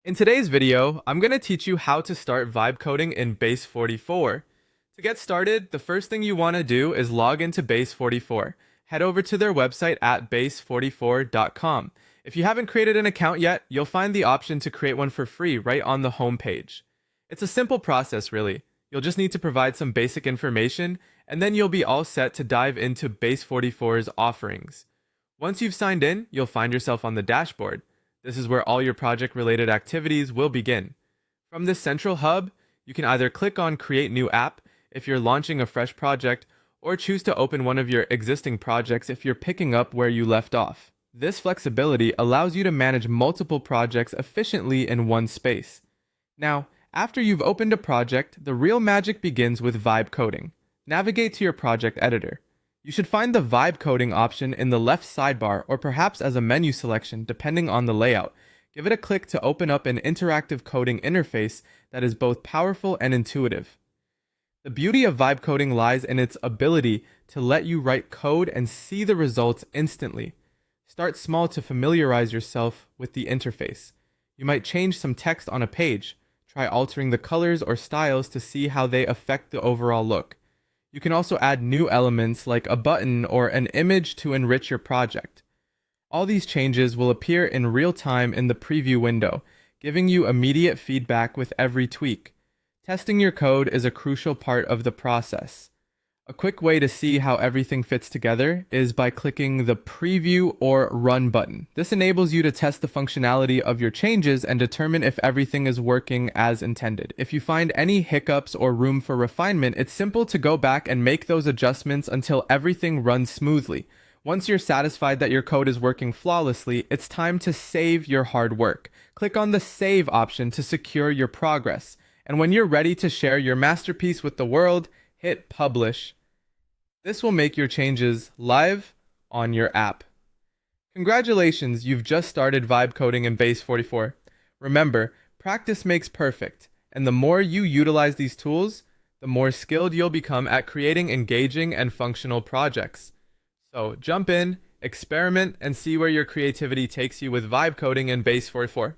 In today's video, I'm going to teach you how to start vibe coding in Base44. To get started, the first thing you want to do is log into Base44. Head over to their website at base44.com. If you haven't created an account yet, you'll find the option to create one for free right on the home page. It's a simple process, really. You'll just need to provide some basic information, and then you'll be all set to dive into Base44's offerings. Once you've signed in, you'll find yourself on the dashboard. This is where all your project-related activities will begin. From this central hub, you can either click on Create New App if you're launching a fresh project, or choose to open one of your existing projects if you're picking up where you left off. This flexibility allows you to manage multiple projects efficiently in one space. Now, after you've opened a project, the real magic begins with vibe coding. Navigate to your project editor. You should find the vibe coding option in the left sidebar or perhaps as a menu selection depending on the layout. Give it a click to open up an interactive coding interface that is both powerful and intuitive. The beauty of vibe coding lies in its ability to let you write code and see the results instantly. Start small to familiarize yourself with the interface. You might change some text on a page. Try altering the colors or styles to see how they affect the overall look. You can also add new elements like a button or an image to enrich your project. All these changes will appear in real time in the preview window, giving you immediate feedback with every tweak. Testing your code is a crucial part of the process. A quick way to see how everything fits together is by clicking the Preview or Run button. This enables you to test the functionality of your changes and determine if everything is working as intended. If you find any hiccups or room for refinement, it's simple to go back and make those adjustments until everything runs smoothly. Once you're satisfied that your code is working flawlessly, it's time to save your hard work. Click on the Save option to secure your progress. And when you're ready to share your masterpiece with the world, hit Publish. This will make your changes live on your app. Congratulations, you've just started vibe coding in Base44. Remember, practice makes perfect, and the more you utilize these tools, the more skilled you'll become at creating engaging and functional projects. So jump in, experiment, and see where your creativity takes you with vibe coding in Base44.